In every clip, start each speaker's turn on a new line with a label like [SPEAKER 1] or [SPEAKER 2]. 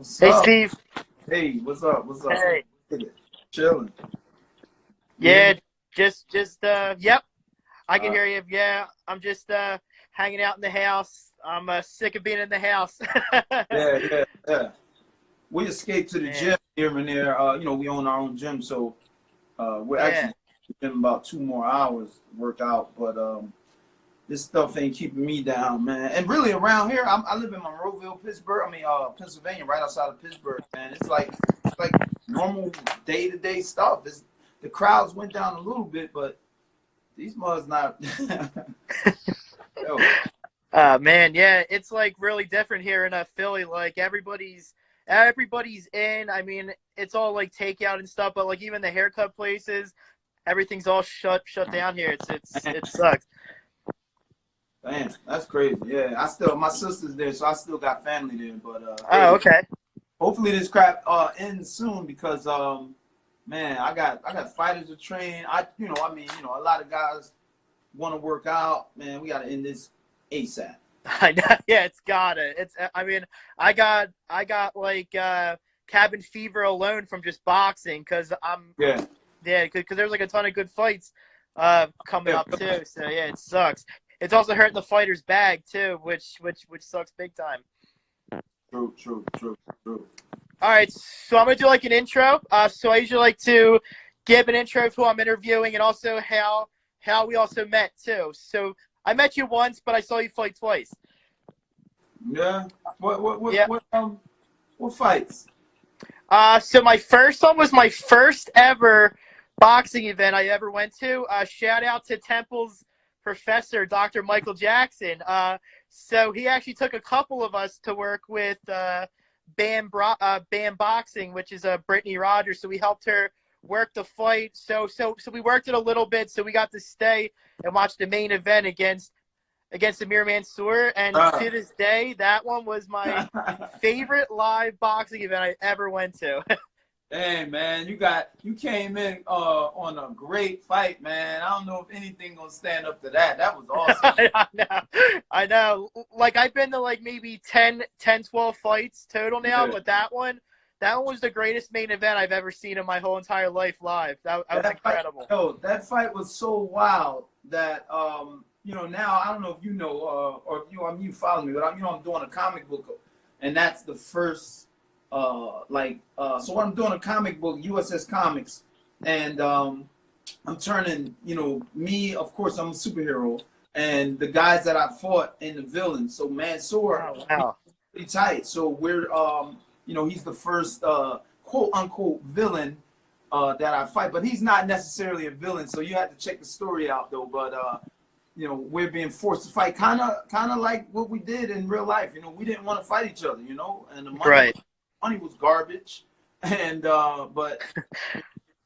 [SPEAKER 1] What's
[SPEAKER 2] Hey,
[SPEAKER 1] up?
[SPEAKER 2] Steve.
[SPEAKER 1] Hey, what's up? What's up?
[SPEAKER 2] Hey.
[SPEAKER 1] Chilling. You hear
[SPEAKER 2] Yeah,
[SPEAKER 1] me?
[SPEAKER 2] yep, I can
[SPEAKER 1] Uh,
[SPEAKER 2] hear you. Yeah, I'm just hanging out in the house. I'm sick of being in the house.
[SPEAKER 1] yeah. We escaped to the
[SPEAKER 2] Man,
[SPEAKER 1] gym here and there. We own our own gym, so we're
[SPEAKER 2] yeah.
[SPEAKER 1] actually in about 2 more hours to work out. But this stuff ain't keeping me down, man. And really, around here, I live in Monroeville, Pittsburgh. Pennsylvania, right outside of Pittsburgh, man. It's like normal day-to-day stuff. The crowds went down a little bit, but these mugs not. Yo,
[SPEAKER 2] Man, yeah, it's like really different here in Philly. Like everybody's in. I mean, it's all like takeout and stuff, but like even the haircut places, everything's all shut down here. It sucks.
[SPEAKER 1] damn, that's crazy. Yeah, my sister's there, so I still got family there. But
[SPEAKER 2] Oh,
[SPEAKER 1] hey,
[SPEAKER 2] okay.
[SPEAKER 1] hopefully this crap ends soon because man, I got fighters to train. A lot of guys want to work out. Man, we got to end this ASAP.
[SPEAKER 2] I know. Yeah, it's gotta. It's. I mean, I got like cabin fever alone from just boxing because I'm
[SPEAKER 1] Yeah,
[SPEAKER 2] yeah because there's like a ton of good fights coming
[SPEAKER 1] yeah,
[SPEAKER 2] up too. So yeah, it sucks. It's also hurting the fighter's bag too, which sucks big time.
[SPEAKER 1] true.
[SPEAKER 2] All right, so I'm gonna do like an intro. So I usually like to give an intro of who I'm interviewing and also how we also met too. So I met you once, but I saw you fight twice.
[SPEAKER 1] Yeah.
[SPEAKER 2] Yeah.
[SPEAKER 1] What fights?
[SPEAKER 2] So my first one was my first ever boxing event I ever went to. Shout out to Temple's professor, Dr. Michael Jackson. So he actually took a couple of us to work with Bam Boxing, which is Brittany Rogers. So we helped her work the fight. So we worked it a little bit. So we got to stay and watch the main event against Amir Mansour, and
[SPEAKER 1] Uh,
[SPEAKER 2] to this day, that one was my favorite live boxing event I ever went to.
[SPEAKER 1] Hey man, you came in on a great fight, man. I don't know if anything gonna stand up to that. That was awesome.
[SPEAKER 2] I know. Like I've been to like maybe 12 fights total now,
[SPEAKER 1] Yeah.
[SPEAKER 2] but that one was the greatest main event I've ever seen in my whole entire life live. That was
[SPEAKER 1] That fight,
[SPEAKER 2] incredible.
[SPEAKER 1] that fight was so wild that now I don't know if you know or if you follow me, but I'm doing a comic book, and that's the first so I'm doing a comic book, USS Comics, and I'm turning me, of course I'm a superhero, and the guys that I fought in the villains. So Mansoor,
[SPEAKER 2] Oh wow.
[SPEAKER 1] pretty tight. So we're he's the first quote unquote villain that I fight, but he's not necessarily a villain. So you have to check the story out though. But we're being forced to fight, kind of like what we did in real life. We didn't want to fight each other, and the
[SPEAKER 2] Right.
[SPEAKER 1] money was garbage, and but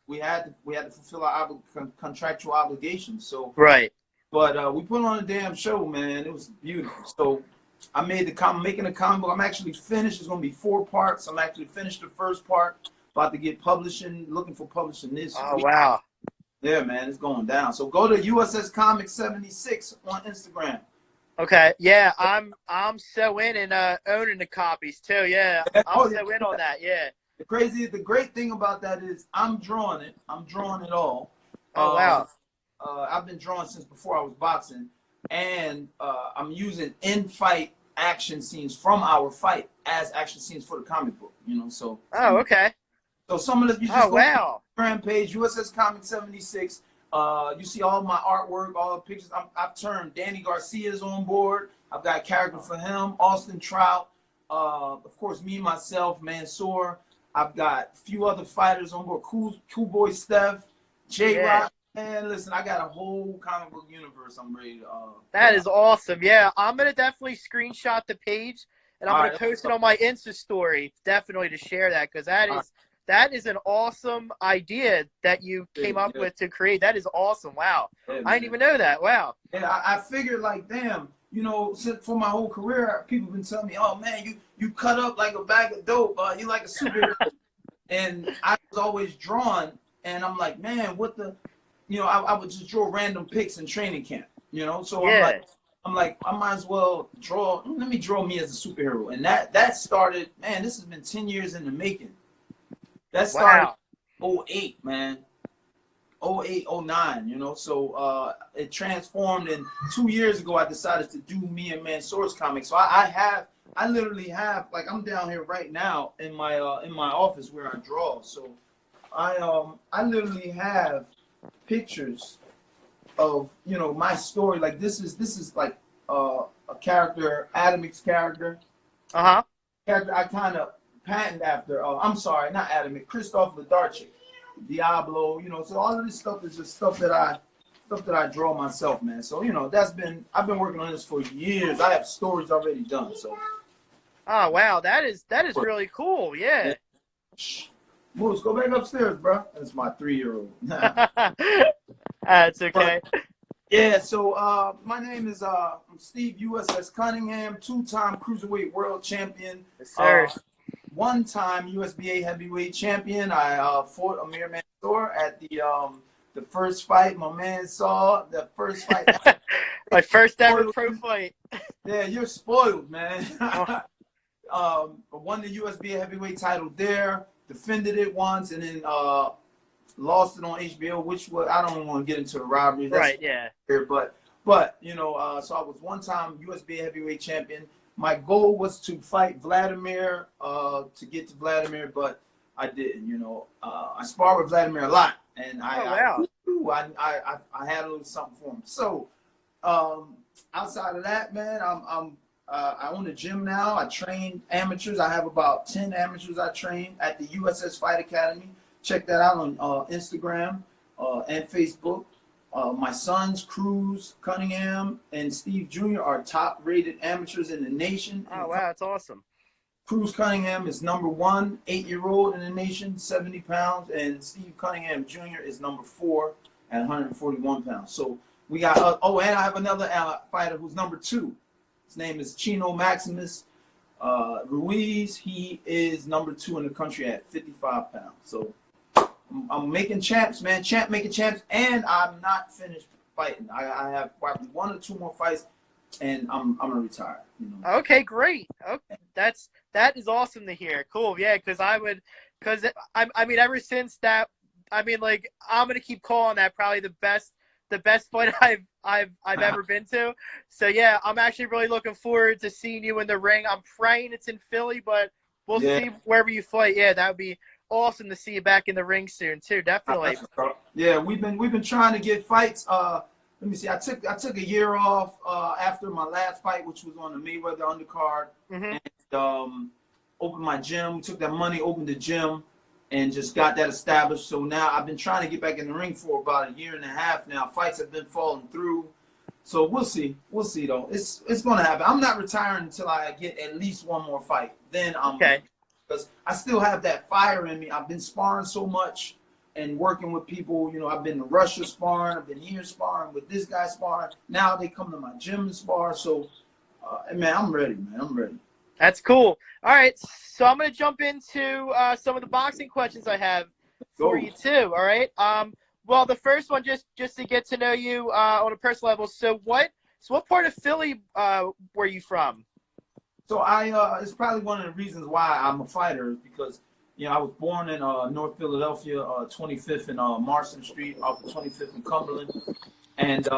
[SPEAKER 1] we had to fulfill our contractual obligations. So,
[SPEAKER 2] Right.
[SPEAKER 1] but we put on a damn show, man. It was beautiful. So making the comic book. I'm actually finished. It's gonna be 4 parts. I'm actually finished the first part. About to get publishing. Looking for publishing this
[SPEAKER 2] Oh
[SPEAKER 1] week.
[SPEAKER 2] wow.
[SPEAKER 1] Yeah, man, it's going down. So go to USS Comics 76 on Instagram.
[SPEAKER 2] Okay. Yeah, I'm so in and owning the copies too. Yeah, I'm
[SPEAKER 1] Oh yeah.
[SPEAKER 2] so in on that. Yeah.
[SPEAKER 1] The great thing about that is I'm drawing it. I'm drawing it all.
[SPEAKER 2] Oh
[SPEAKER 1] Um,
[SPEAKER 2] wow.
[SPEAKER 1] I've been drawing since before I was boxing, and I'm using in-fight action scenes from our fight as action scenes for the comic book. So
[SPEAKER 2] Oh okay.
[SPEAKER 1] some of the you
[SPEAKER 2] Oh
[SPEAKER 1] just go to
[SPEAKER 2] wow.
[SPEAKER 1] the Instagram page USS Comics 76. You see all my artwork, all the pictures. I've turned Danny Garcia's on board. I've got a character for him, Austin Trout. Of course, me, myself, Mansoor. I've got a few other fighters on board. Cool Boy Steph, J
[SPEAKER 2] Yeah.
[SPEAKER 1] Rock. Man, listen, I got a whole comic book universe I'm ready to
[SPEAKER 2] That is awesome. Yeah, I'm gonna definitely screenshot the page and I'm
[SPEAKER 1] all
[SPEAKER 2] gonna
[SPEAKER 1] right.
[SPEAKER 2] post it on my Insta story definitely to share that because
[SPEAKER 1] All right.
[SPEAKER 2] that is an awesome idea that you came up
[SPEAKER 1] Yeah,
[SPEAKER 2] with to create. That is awesome. Wow.
[SPEAKER 1] yeah,
[SPEAKER 2] I didn't
[SPEAKER 1] man.
[SPEAKER 2] even know that. Wow.
[SPEAKER 1] And I figured like, damn, for my whole career, people have been telling me, oh man, you cut up like a bag of dope. You like a superhero. And I was always drawn, and I'm like, man, what the, I would just draw random pics in training camp. So I'm
[SPEAKER 2] Yeah.
[SPEAKER 1] like, I'm like, I might as well draw. Let me draw me as a superhero, and that started. Man, this has been 10 years in the making. That started
[SPEAKER 2] Wow.
[SPEAKER 1] 08, man. 08, 09, you know. So it transformed, and 2 years ago I decided to do me and Man Source comics. So I literally have, like, I'm down here right now in my office where I draw. So I literally have pictures of, you know, my story. Like this is like a character, Adamic's character.
[SPEAKER 2] Uh-huh.
[SPEAKER 1] Character I kind of patterned after. I'm sorry, not Adamic, Christoph Ledarchik, Diablo. You know, so all of this stuff is just stuff that I draw myself, man. So you know, I've been working on this for years. I have stories already done. So.
[SPEAKER 2] Oh wow, that is really cool. Yeah.
[SPEAKER 1] Moose, go back upstairs, bro. That's my 3-year-old.
[SPEAKER 2] That's okay.
[SPEAKER 1] Yeah, so my name is I'm Steve USS Cunningham, 2-time cruiserweight world champion,
[SPEAKER 2] Yes, sir.
[SPEAKER 1] 1-time USBA heavyweight champion. I fought Amir Mansour at the first fight. My man saw the first fight.
[SPEAKER 2] My first ever pro fight.
[SPEAKER 1] Yeah, you're spoiled, man. Won the USBA heavyweight title there, defended it once, and then lost it on HBO, which was, I don't want to get into the robbery. That's
[SPEAKER 2] Right, yeah.
[SPEAKER 1] here, but you know, so I was 1-time USBA heavyweight champion. My goal was to fight Vladimir, to get to Vladimir, but I didn't. You know, I sparred with Vladimir a lot, and I had a little something for him. So outside of that, man, I own a gym now. I train amateurs. I have about 10 amateurs I train at the USS Fight Academy. Check that out on Instagram and Facebook. My sons, Cruz Cunningham and Steve Jr. are top-rated amateurs in the nation.
[SPEAKER 2] Oh, wow, that's awesome.
[SPEAKER 1] Cruz Cunningham is number 1, 8-year-old in the nation, 70 pounds, and Steve Cunningham Jr. is number 4 at 141 pounds. So we got, and I have another fighter who's number 2. His name is Chino Maximus Ruiz. He is number 2 in the country at 55 pounds. So I'm making champs, man. Champ making champs, and I'm not finished fighting. I have probably 1 or 2 more fights, and I'm gonna retire. You know?
[SPEAKER 2] Okay, great. Okay, that is awesome to hear. Cool, yeah. Because I mean, ever since that, I mean, like, I'm gonna keep calling that probably the best fight I've ever been to. So yeah, I'm actually really looking forward to seeing you in the ring. I'm praying it's in Philly, but we'll see wherever you fight. Yeah, that would be awesome to see you back in the ring soon too. Definitely.
[SPEAKER 1] Yeah, we've been trying to get fights. Let me see. I took a year off after my last fight, which was on the Mayweather undercard, and opened my gym. We took that money, opened the gym, and just got that established. So now I've been trying to get back in the ring for about 1.5 years now. Fights have been falling through. So we'll see. We'll see though. It's gonna happen. I'm not retiring until I get at least 1 more fight. Then I'm okay. Because I still have that fire in me. I've been sparring so much and working with people. You know, I've been to Russia sparring. I've been here sparring with this guy sparring. Now they come to my gym and spar. So, man, I'm ready, man. I'm ready.
[SPEAKER 2] That's cool. All right, so I'm going to jump into some of the boxing questions I have for you too. All right. Well, the first one, just to get to know you on a personal level. So what part of Philly were you from?
[SPEAKER 1] So it's probably one of the reasons why I'm a fighter is because, you know, I was born in North Philadelphia, 25th and Marston Street, off of 25th and Cumberland, and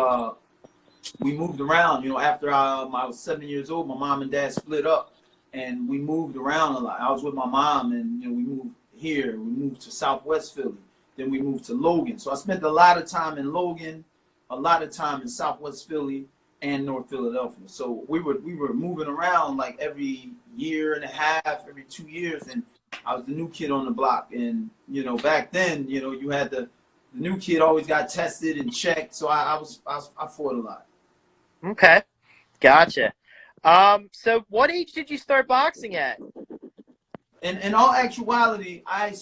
[SPEAKER 1] we moved around. You know, after I was 7 years old, my mom and dad split up, and we moved around a lot. I was with my mom, and you know, we moved here. We moved to Southwest Philly. Then we moved to Logan. So I spent a lot of time in Logan, a lot of time in Southwest Philly and North Philadelphia. So we were moving around like every 1.5 years, every 2 years, and I was the new kid on the block. And you know, back then, you know, you had the new kid always got tested and checked. So I fought a lot.
[SPEAKER 2] Okay, gotcha. So what age did you start boxing at?
[SPEAKER 1] In all actuality, I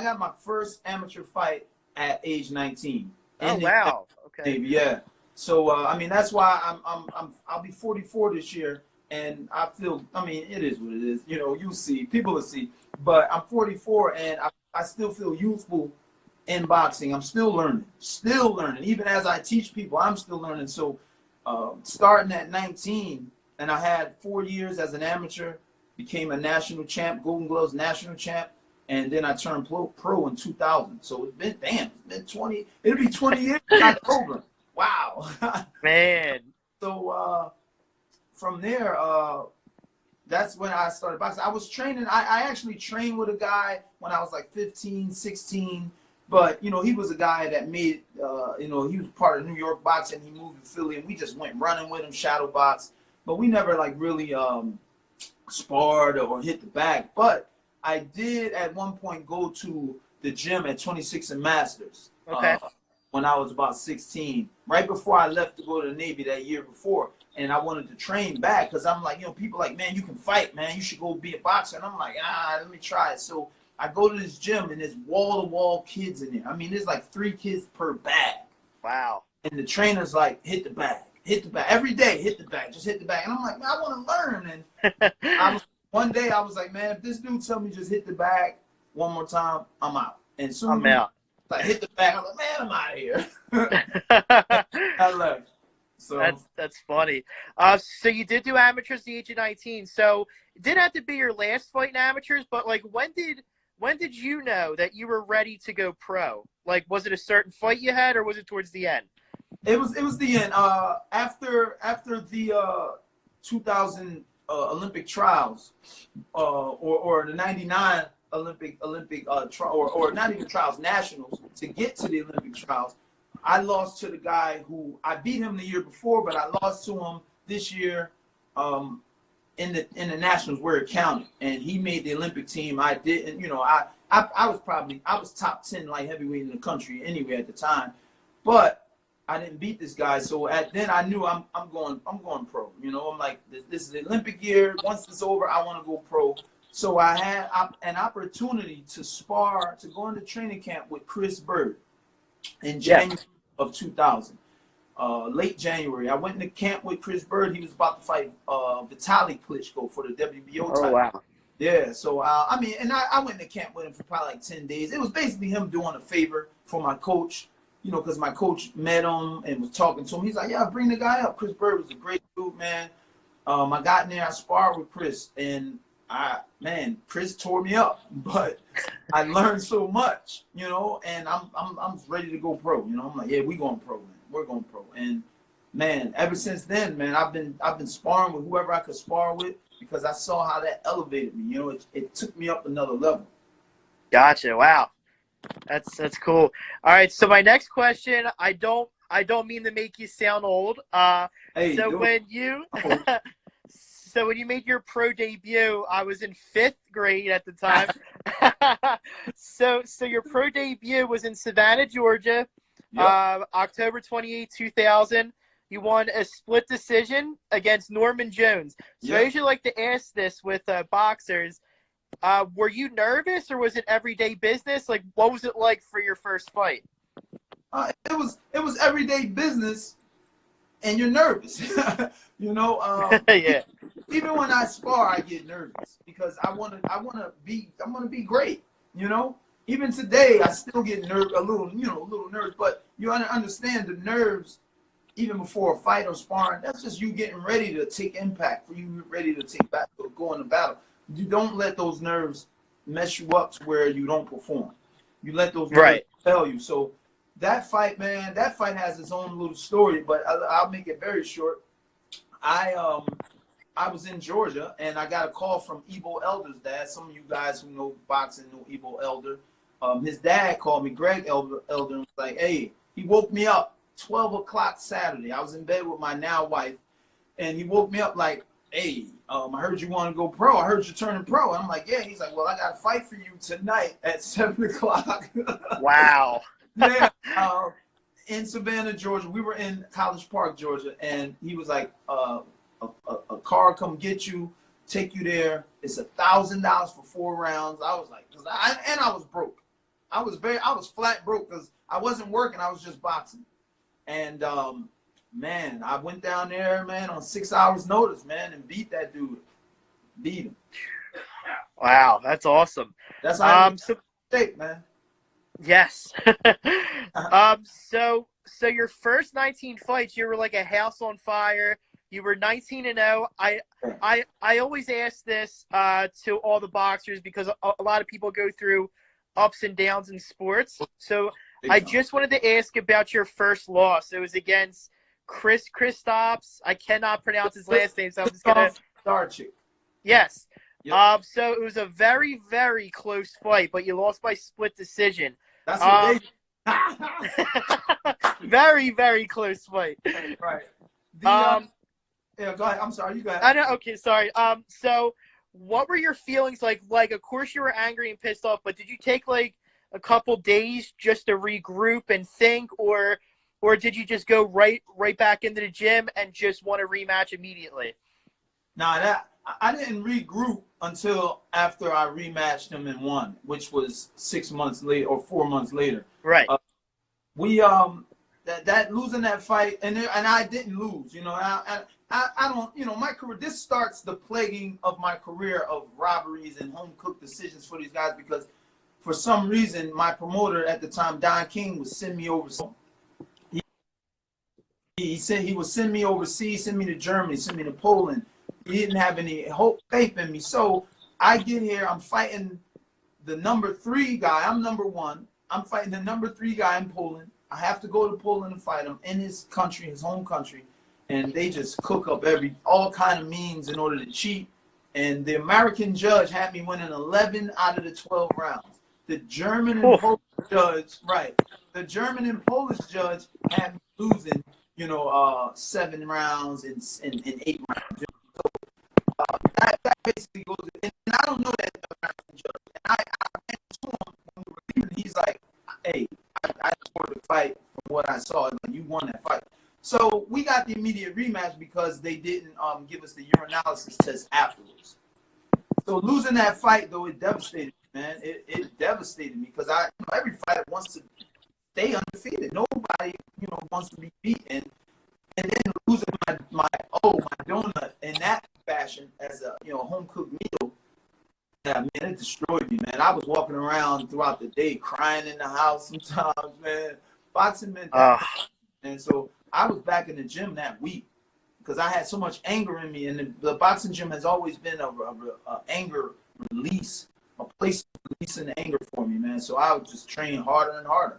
[SPEAKER 1] got my first amateur fight at age 19.
[SPEAKER 2] Oh wow. Okay.
[SPEAKER 1] Yeah. So I mean, that's why I'll be 44 this year, and I feel, I mean, it is what it is. You know, you'll see, people will see. But I'm 44, and I still feel youthful in boxing. I'm still learning. Even as I teach people, I'm still learning. So starting at 19, and I had 4 years as an amateur, became a national champ, Golden Gloves national champ, and then I turned pro in 2000. So it's been 20. It'll be 20 years in October. Wow.
[SPEAKER 2] Man.
[SPEAKER 1] So from there, that's when I started boxing. I was training. I actually trained with a guy when I was like 15, 16. But, you know, he was a guy that made, you know, he was part of New York boxing. He moved to Philly, and we just went running with him, shadow box. But we never, like, really sparred or hit the bag. But I did at one point go to the gym at 26 and Masters.
[SPEAKER 2] Okay.
[SPEAKER 1] When I was about 16, right before I left to go to the Navy that year before. And I wanted to train back because I'm like, you know, people like, man, you can fight, man. You should go be a boxer. And I'm like, let me try it. So I go to this gym, and there's wall-to-wall kids in there. I mean, there's like 3 kids per bag.
[SPEAKER 2] Wow.
[SPEAKER 1] And the trainer's like, hit the bag. Hit the bag. Every day, hit the bag. Just hit the bag. And I'm like, man, I want to learn. And one day I was like, man, if this dude tell me just hit the bag one more time, I'm out. And soon
[SPEAKER 2] I'm out.
[SPEAKER 1] Like, hit the bag. I'm like, man, I'm out of here. I left. So
[SPEAKER 2] that's funny. So you did do amateurs at the age of 19. So it didn't have to be your last fight in amateurs, but like when did you know that you were ready to go pro? Like, was it a certain fight you had, or was it towards the end?
[SPEAKER 1] It was the end. After the 2000 Olympic trials, or the 99 Olympic or not even trials, nationals, to get to the Olympic trials, I lost to the guy who I beat him the year before, but I lost to him this year in the nationals where it counted, and he made the Olympic team. I didn't, you know, I was top 10 light heavyweight in the country anyway at the time, but I didn't beat this guy. So then I knew I'm going pro. You know, I'm like, this is the Olympic year. Once it's over, I want to go pro. So I had an opportunity to spar, to go into training camp with Chris Bird in January of 2000. Late January, I went into camp with Chris Bird. He was about to fight Vitaly Klitschko for the WBO title.
[SPEAKER 2] Oh, wow.
[SPEAKER 1] Yeah, so I mean, and I went into camp with him for probably like 10 days. It was basically him doing a favor for my coach, you know, because my coach met him and was talking to him. He's like, yeah, bring the guy up. Chris Bird was a great dude, man. I got in there, I sparred with Chris, and Chris tore me up, but I learned so much, you know, and I'm ready to go pro. You know, I'm like, yeah, we going pro, man. We're going pro. And man, ever since then, man, I've been sparring with whoever I could spar with, because I saw how that elevated me. You know, it took me up another level.
[SPEAKER 2] Gotcha. Wow. That's cool. All right. So my next question, I don't mean to make you sound old.
[SPEAKER 1] Hey,
[SPEAKER 2] so when you So when you made your pro debut, I was in 5th grade at the time. So your pro debut was in Savannah, Georgia, October 28, 2000. You won a split decision against Norman Jones. So I usually like to ask this with boxers. Were you nervous, or was it everyday business? Like, what was it like for your first fight?
[SPEAKER 1] It was everyday business, and you're nervous. You know,
[SPEAKER 2] yeah.
[SPEAKER 1] Even when I spar, I get nervous because I want to be great. You know, even today I still get a little nervous. But you understand the nerves, even before a fight or sparring. That's just you getting ready to take impact, for you ready to take back, go into battle. You don't let those nerves mess you up to where you don't perform. You let those nerves tell you. So that fight, man, has its own little story, but I'll make it very short. I was in Georgia, and I got a call from Evo Elder's dad. Some of you guys who know boxing know Evo Elder. His dad called me, Greg Elder, and was like, hey, he woke me up 12 o'clock Saturday. I was in bed with my now wife, and he woke me up like, hey, I heard you want to go pro. I heard you're turning pro. And I'm like, yeah. He's like, well, I got a fight for you tonight at 7 o'clock.
[SPEAKER 2] Wow.
[SPEAKER 1] Yeah. In Savannah, Georgia. We were in College Park, Georgia, and he was like, a car come get you, take you there. It's $1,000 for 4 rounds. I was like, I was broke. I was flat broke because I wasn't working. I was just boxing. And man, I went down there, man, on 6 hours notice, man, and beat that dude. Beat him.
[SPEAKER 2] Wow, that's awesome.
[SPEAKER 1] That's how state, man.
[SPEAKER 2] Yes. So so your first 19 fights, you were like a house on fire. You were 19-0. I always ask this to all the boxers because a lot of people go through ups and downs in sports. So I just wanted to ask about your first loss. It was against Chris Kristaps. I cannot pronounce his last name, so I'm just gonna.
[SPEAKER 1] Starchick.
[SPEAKER 2] Yes.
[SPEAKER 1] Yep.
[SPEAKER 2] So it was a very, very close fight, but you lost by split decision.
[SPEAKER 1] That's what they.
[SPEAKER 2] Very, very close fight.
[SPEAKER 1] Right. Yeah, go ahead. I'm sorry. You go ahead.
[SPEAKER 2] I know. Okay, sorry. So what were your feelings like? Like, of course you were angry and pissed off, but did you take like a couple days just to regroup and think, or did you just go right back into the gym and just want a rematch immediately?
[SPEAKER 1] Nah, I didn't regroup until after I rematched him and won, which was 6 months later or 4 months later.
[SPEAKER 2] Right.
[SPEAKER 1] We that losing that fight, and I didn't lose. You know, I don't. You know, my career. This starts the plaguing of my career of robberies and home cooked decisions for these guys because, for some reason, my promoter at the time, Don King, would send me over. He said he would send me overseas, send me to Germany, send me to Poland. He didn't have any faith in me. So I get here, I'm fighting the number 3 guy. I'm number 1. I'm fighting the number 3 guy in Poland. I have to go to Poland and fight him in his country, his home country. And they just cook up all kind of means in order to cheat. And the American judge had me winning 11 out of the 12 rounds. The German and Polish judge, right. The German and Polish judge had me losing, 7 rounds and 8 rounds. That basically goes, and I don't know that American judge. And I ran to him when we were leaving. He's like, "Hey, I scored the fight from what I saw. Like, you won that fight." So we got the immediate rematch because they didn't give us the urinalysis test afterwards. So losing that fight, though, it devastated me, man. It devastated me because every fighter wants to stay undefeated. Nobody, wants to be beaten. And then losing my donut in that fashion as a home cooked meal, yeah, man, it destroyed me, man. I was walking around throughout the day crying in the house sometimes, man. Boxing meant that. And so I was back in the gym that week because I had so much anger in me, and the boxing gym has always been a anger release, a place of releasing the anger for me, man. So I would just train harder and harder.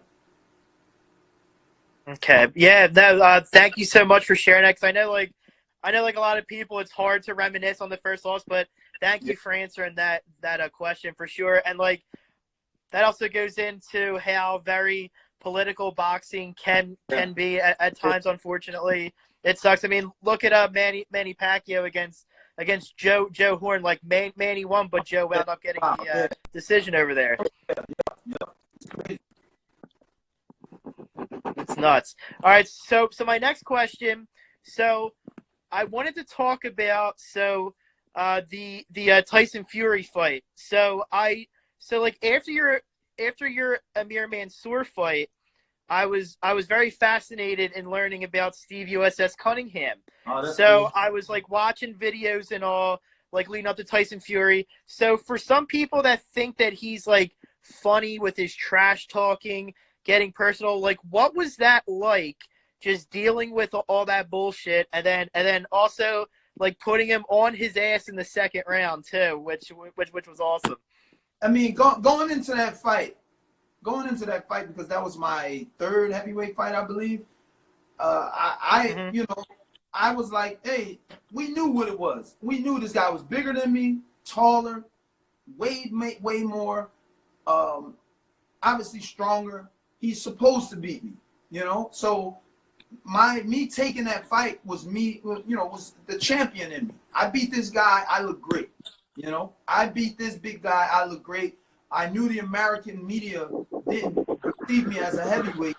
[SPEAKER 2] Okay. Yeah. No. Thank you so much for sharing that. Because I know, like a lot of people, it's hard to reminisce on the first loss. But thank you for answering that question for sure. And like that also goes into how very political boxing can be at times. Unfortunately, it sucks. I mean, look at Manny Pacquiao against Joe Horn. Like Manny won, but Joe wound up getting the decision over there. It's nuts. All right, so my next question. So I wanted to talk about the Tyson Fury fight. So like after your Amir Mansour fight, I was very fascinated in learning about Steve USS Cunningham. So cool. I was like watching videos and all, like leading up to Tyson Fury. So for some people that think that he's like funny with his trash talking, getting personal, like what was that like, just dealing with all that bullshit, and then also like putting him on his ass in the second round too, which was awesome.
[SPEAKER 1] I mean, going into that fight, because that was my 3rd heavyweight fight, I believe. I was like, hey, we knew what it was. We knew this guy was bigger than me, taller, way more, obviously stronger. He's supposed to beat me, So me taking that fight was was the champion in me. I beat this guy. I look great. I beat this big guy. I look great. I knew the American media didn't perceive me as a heavyweight.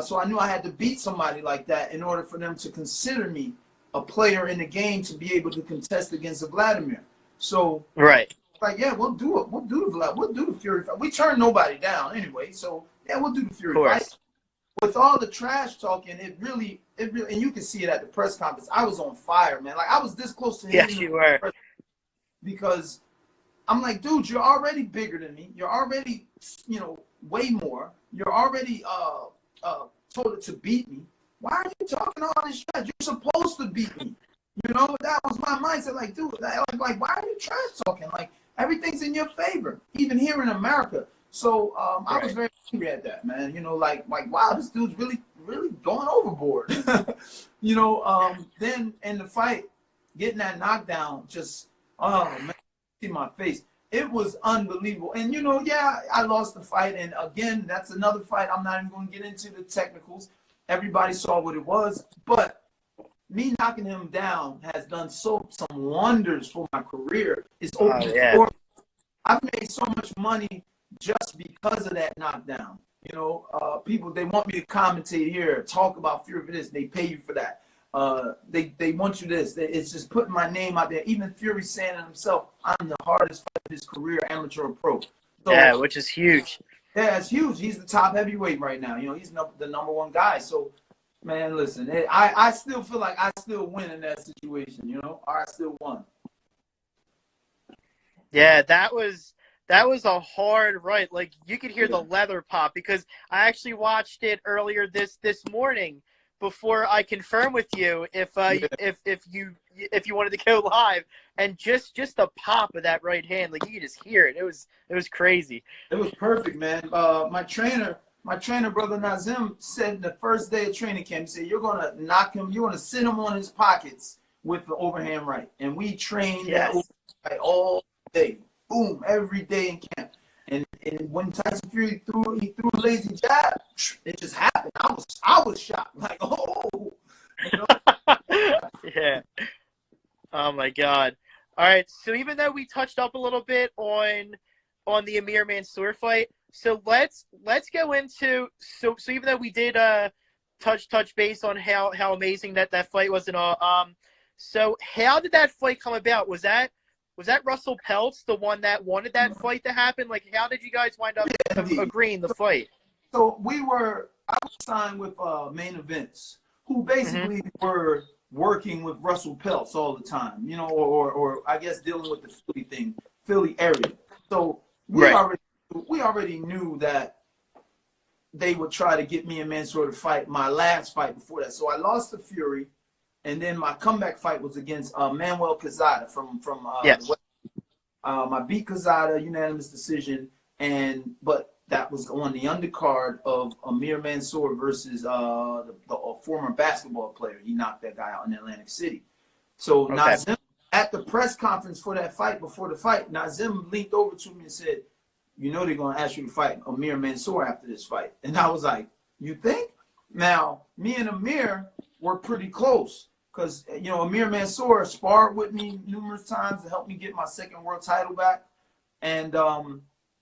[SPEAKER 1] So I knew I had to beat somebody like that in order for them to consider me a player in the game to be able to contest against a Vladimir. So
[SPEAKER 2] right.
[SPEAKER 1] Like, yeah, we'll do it. We'll do the Fury fight. We turn nobody down anyway. So yeah, we'll do the Fury fight. With all the trash talking, it really, and you can see it at the press conference. I was on fire, man. Like I was this close to him.
[SPEAKER 2] Yes, you were.
[SPEAKER 1] Because I'm like, dude, you're already bigger than me. You're already, way more. You're already told her to beat me. Why are you talking all this trash? You're supposed to beat me. You know, that was my mindset. Like, dude, like, why are you trash talking? Like, everything's in your favor, even here in America. So I was very angry at that, man. You know, like, wow, this dude's really going overboard. You know, then in the fight, getting that knockdown, just, oh man, see my face. It was unbelievable. And you know, yeah, I lost the fight. And again, that's another fight. I'm not even going to get into the technicals. Everybody saw what it was, but me knocking him down has done some wonders for my career. It's opened doors. I've made so much money just because of that knockdown. You know, people, they want me to commentate here, talk about Fury for this. They pay you for that. They want you this. It's just putting my name out there. Even Fury saying it himself, I'm the hardest fighter of his career, amateur or pro. So,
[SPEAKER 2] yeah, which is huge.
[SPEAKER 1] Yeah, it's huge. He's the top heavyweight right now. You know, he's the number one guy. So, man, listen, I still feel like I still win in that situation, you know, or I still won.
[SPEAKER 2] Yeah, that was a hard right. Like, you could hear the leather pop, because I actually watched it earlier this morning before I confirmed with you if you wanted to go live, and just the pop of that right hand, like, you could just hear it. It was crazy.
[SPEAKER 1] It was perfect, man. My trainer, brother Nazim, said the first day of training camp, he said, you're gonna knock him, you're gonna sit him on his pockets with the overhand right. And we trained that overhand right all day. Boom, every day in camp. And when Tyson Fury threw a lazy jab, it just happened. I was shocked. Like, oh, you know?
[SPEAKER 2] Yeah. Oh my God. All right. So even though we touched up a little bit on the Amir Mansour fight, so let's go into so even though we did touch base on how amazing that fight was and all, so how did that fight come about? Was that Russell Peltz, the one that wanted that fight to happen? Like, how did you guys wind up agreeing the fight?
[SPEAKER 1] So I was signed with Main Events, who basically were working with Russell Peltz all the time, you know, or I guess dealing with the Philly area. So we already knew that they would try to get me and Mansour to fight my last fight before that. So I lost to Fury. And then my comeback fight was against Manuel Quezada from West. I beat Quezada, unanimous decision, but that was on the undercard of Amir Mansour versus the former basketball player. He knocked that guy out in Atlantic City. So Nazim, at the press conference for that fight, before the fight, Nazim leaned over to me and said, you know they're going to ask you to fight Amir Mansour after this fight. And I was like, you think? Now, me and Amir were pretty close. Because, you know, Amir Mansour sparred with me numerous times to help me get my second world title back. And,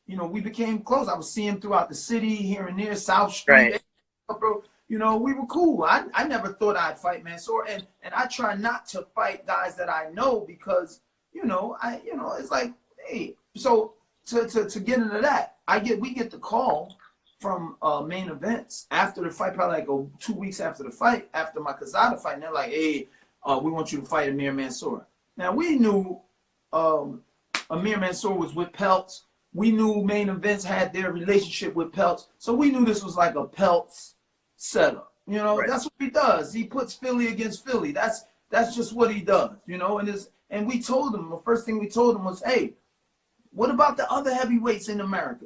[SPEAKER 1] you know, we became close. I would see him throughout the city, here and there, South Street. Right. Bro, you know, we were cool. I never thought I'd fight Mansour. And I try not to fight guys that I know because, you know, it's like, hey. So to get into that, we get the call from Main Events after the fight, probably like 2 weeks after the fight, after my Quezada fight, and they're like, hey, we want you to fight Amir Mansour. Now, we knew Amir Mansour was with Peltz. We knew Main Events had their relationship with Peltz. So we knew this was like a Peltz setup. You know, That's what he does. He puts Philly against Philly. That's just what he does, you know. And we told him, the first thing we told him was, hey, what about the other heavyweights in America?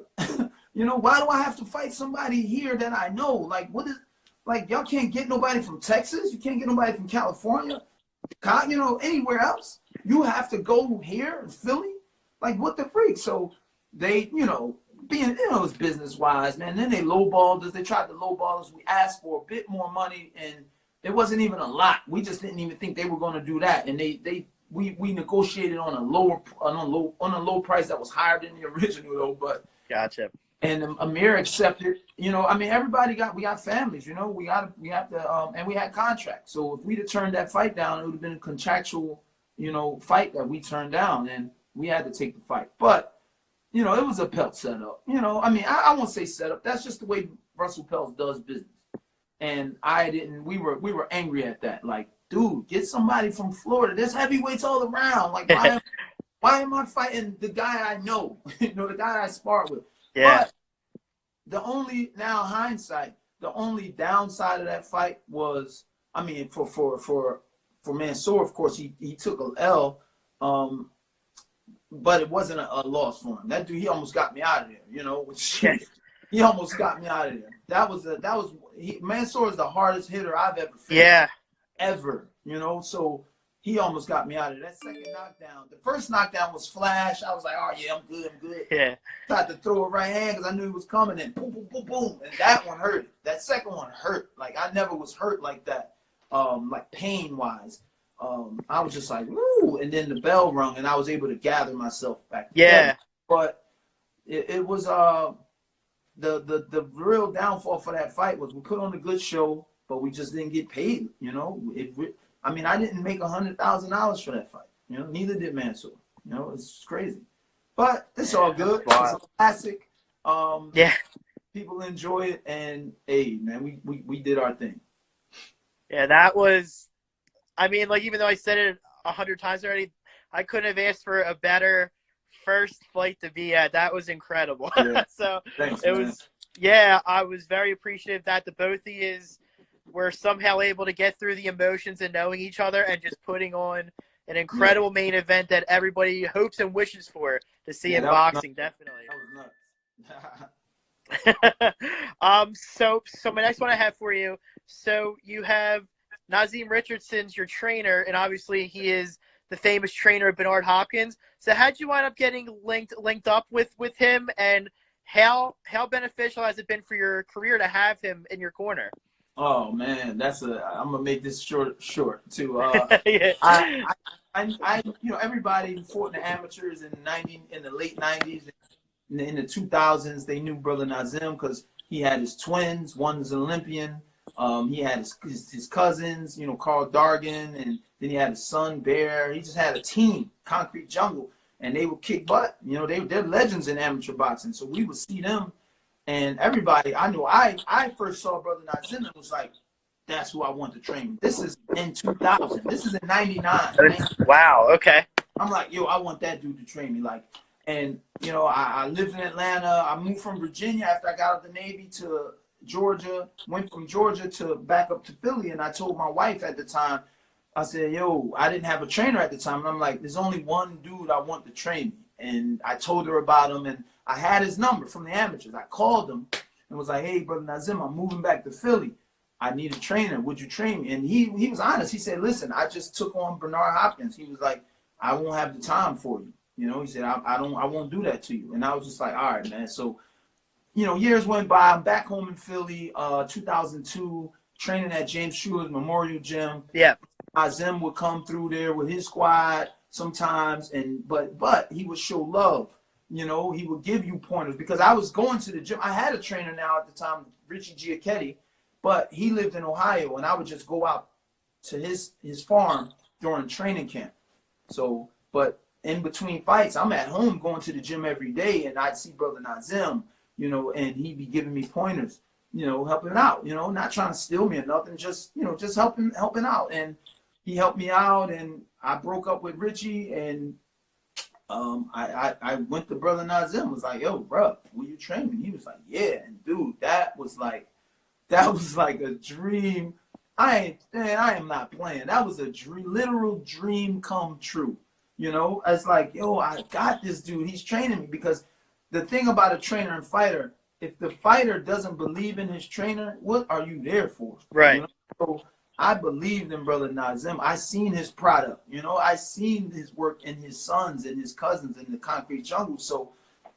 [SPEAKER 1] You know, why do I have to fight somebody here that I know? Like, y'all can't get nobody from Texas? You can't get nobody from California? You know, anywhere else? You have to go here in Philly? Like, what the freak? So they, you know, it's business-wise, man. Then they lowballed us. They tried to lowball us. We asked for a bit more money, and it wasn't even a lot. We just didn't even think they were going to do that. And we negotiated on a low price that was higher than the original, though. But
[SPEAKER 2] gotcha.
[SPEAKER 1] And Amir accepted, you know, I mean, we got families, you know, we have to, and we had contracts. So if we'd have turned that fight down, it would have been a contractual, you know, fight that we turned down, and we had to take the fight. But, you know, it was a Peltz setup, you know, I mean, I won't say setup. That's just the way Russell Peltz does business. And we were angry at that. Like, dude, get somebody from Florida. There's heavyweights all around. Like, why am I fighting the guy I know, you know, the guy I sparred with? Yeah. But the only, now hindsight, the only downside of that fight was, I mean, for Mansour, of course, he took a L, but it wasn't a loss for him. That dude, he almost got me out of there. You know, he almost got me out of there. Mansour is the hardest hitter I've ever faced.
[SPEAKER 2] Yeah.
[SPEAKER 1] Ever. You know, so he almost got me out of there. That second knockdown, the first knockdown was flash. I was like, oh yeah, I'm good.
[SPEAKER 2] Yeah.
[SPEAKER 1] Tried to throw a right hand because I knew he was coming, and boom, boom, boom, boom, and that one hurt. That second one hurt. Like I never was hurt like that, like pain wise. I was just like, woo, and then the bell rung, and I was able to gather myself back.
[SPEAKER 2] Yeah.
[SPEAKER 1] But it was the real downfall for that fight was we put on a good show, but we just didn't get paid. You know, I mean, I didn't make $100,000 for that fight. You know, neither did Mansour. You know, it's crazy, but it's all good. It's a classic.
[SPEAKER 2] Yeah.
[SPEAKER 1] People enjoy it, and hey, man, we did our thing.
[SPEAKER 2] Yeah, that was. I mean, like even though I said it 100 times already, I couldn't have asked for a better first fight to be at. That was incredible.
[SPEAKER 1] Yeah.
[SPEAKER 2] So
[SPEAKER 1] Thanks,
[SPEAKER 2] it
[SPEAKER 1] man.
[SPEAKER 2] was. Yeah, I was very appreciative that the both of you were somehow able to get through the emotions and knowing each other and just putting on an incredible main event that everybody hopes and wishes for to see in boxing. Definitely.
[SPEAKER 1] That was nuts.
[SPEAKER 2] So my next one I have for you. So you have Nazeem Richardson's your trainer, and obviously he is the famous trainer of Bernard Hopkins. So how'd you wind up getting linked up with him, and how beneficial has it been for your career to have him in your corner?
[SPEAKER 1] Oh man, I'm gonna make this short too.
[SPEAKER 2] Yeah.
[SPEAKER 1] I you know, everybody who fought in the amateurs in the late '90s, in the 2000s, they knew Brother Nazeem because he had his twins. One's an Olympian. He had his cousins, you know, Carl Dargan, and then he had his son Bear. He just had a team, Concrete Jungle, and they would kick butt. You know, they're legends in amateur boxing. So we would see them. And everybody, I knew, I first saw Brother Nazeem and was like, that's who I want to train. This is in 2000. This is in 99.
[SPEAKER 2] Wow, okay.
[SPEAKER 1] I'm like, yo, I want that dude to train me. Like, and, you know, I lived in Atlanta. I moved from Virginia after I got out of the Navy to Georgia, went from Georgia to back up to Philly. And I told my wife at the time, I said, yo, I didn't have a trainer at the time. And I'm like, there's only one dude I want to train me. And I told her about him, and I had his number from the amateurs. I called him and was like, hey, Brother Nazeem, I'm moving back to Philly. I need a trainer. Would you train me? And he was honest. He said, listen, I just took on Bernard Hopkins. He was like, I won't have the time for you. You know, he said, I won't do that to you. And I was just like, all right, man. So, you know, years went by. I'm back home in Philly, 2002, training at James Shuler's Memorial Gym.
[SPEAKER 2] Yeah.
[SPEAKER 1] Nazeem would come through there with his squad sometimes, but he would show love. You know, he would give you pointers because I was going to the gym. I had a trainer now at the time, Richie Giacchetti, but he lived in Ohio, and I would just go out to his farm during training camp. So, but in between fights, I'm at home going to the gym every day, and I'd see Brother Nazeem, you know, and he'd be giving me pointers, you know, helping out, you know, not trying to steal me or nothing, just, you know, just helping out. And he helped me out, and I broke up with Richie, and I went to Brother Nazeem, was like, yo, bro, will you train me? He was like, yeah. And dude, that was like a dream. I am not playing. That was a literal dream come true. You know, it's like, yo, I got this dude. He's training me, because the thing about a trainer and fighter, if the fighter doesn't believe in his trainer, what are you there for?
[SPEAKER 2] Right.
[SPEAKER 1] You know? So I believed in Brother Nazeem. I seen his product. You know, I seen his work in his sons and his cousins in the Concrete Jungle. So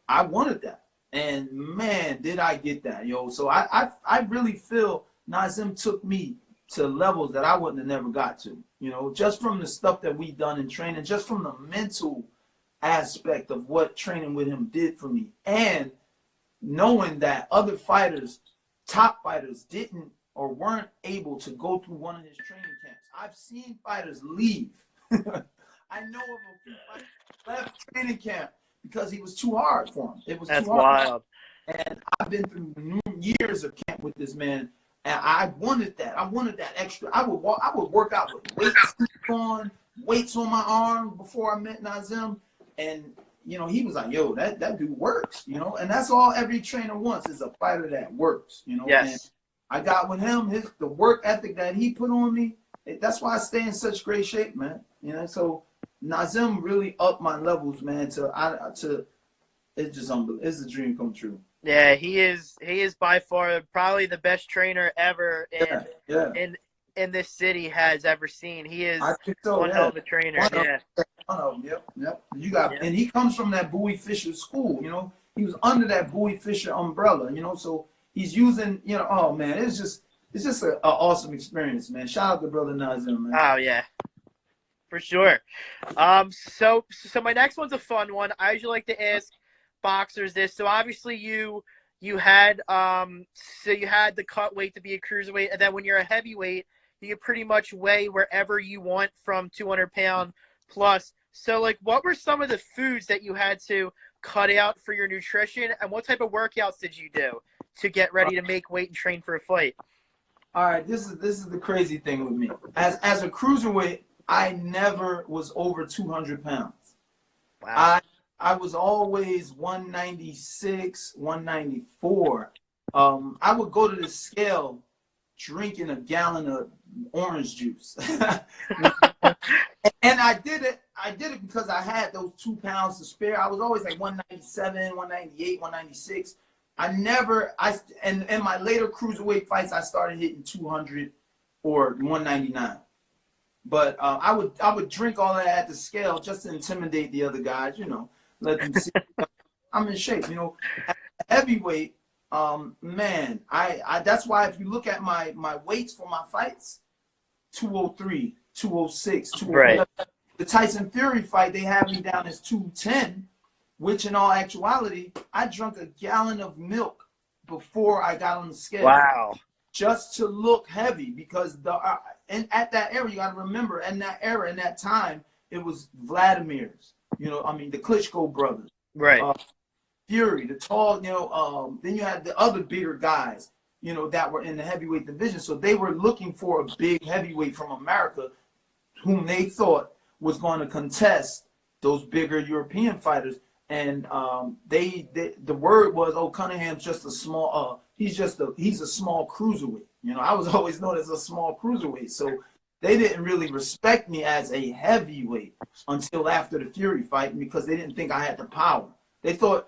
[SPEAKER 1] I wanted that. And man, did I get that, yo. So I really feel Nazeem took me to levels that I wouldn't have never got to. You know, just from the stuff that we done in training, just from the mental aspect of what training with him did for me. And knowing that other fighters, top fighters, didn't or weren't able to go through one of his training camps. I've seen fighters leave. I know of a few fighters left training camp because he was too hard for him. It was
[SPEAKER 2] That's
[SPEAKER 1] too hard.
[SPEAKER 2] wild.
[SPEAKER 1] And I've been through years of camp with this man, and I wanted that. I wanted that extra. I would work out with weights on my arm before I met Nazeem. And you know, he was like, yo, that dude works, you know, and that's all every trainer wants, is a fighter that works, you know.
[SPEAKER 2] Yes.
[SPEAKER 1] I got with him. The work ethic that he put on me. That's why I stay in such great shape, man. You know, so Nazim really upped my levels, man. It's just unbelievable. It's a dream come true.
[SPEAKER 2] Yeah, he is by far probably the best trainer ever in this city has ever seen. He is
[SPEAKER 1] I think so,
[SPEAKER 2] one hell of a trainer.
[SPEAKER 1] One of them, yep. And he comes from that Bowie Fisher school, you know. He was under that Bowie Fisher umbrella, you know, so he's using, you know, oh man, it's just an awesome experience, man. Shout out to brother Nazim, man.
[SPEAKER 2] Oh yeah. For sure. So my next one's a fun one. I usually like to ask boxers this. So obviously you had the cut weight to be a cruiserweight, and then when you're a heavyweight, you can pretty much weigh wherever you want from 200-pound plus. So like, what were some of the foods that you had to cut out for your nutrition, and what type of workouts did you do to get ready to make weight and train for a fight?
[SPEAKER 1] All right, this is the crazy thing with me. As a cruiserweight, I never was over 200 pounds.
[SPEAKER 2] Wow.
[SPEAKER 1] I was always 196, 194. I would go to the scale drinking a gallon of orange juice. And I did it because I had those 2 pounds to spare. I was always like 197, 198, 196. And in my later cruiserweight fights, I started hitting 200 or 199. But I would drink all that at the scale just to intimidate the other guys, you know, let them see I'm in shape, you know. At heavyweight, man, I that's why if you look at my weights for my fights, 203, 206, 207. Right. The Tyson Fury fight, they have me down as 210, which in all actuality, I drank a gallon of milk before I got on the scale.
[SPEAKER 2] Wow.
[SPEAKER 1] Just to look heavy, because and at that era, you got to remember, in that time, it was Vladimir's, you know, I mean, the Klitschko brothers.
[SPEAKER 2] Right.
[SPEAKER 1] Fury, the tall, you know, then you had the other bigger guys, you know, that were in the heavyweight division. So they were looking for a big heavyweight from America whom they thought was going to contest those bigger European fighters. And the word was, oh, Cunningham's just a small, he's a small cruiserweight. You know, I was always known as a small cruiserweight. So they didn't really respect me as a heavyweight until after the Fury fight, because they didn't think I had the power. They thought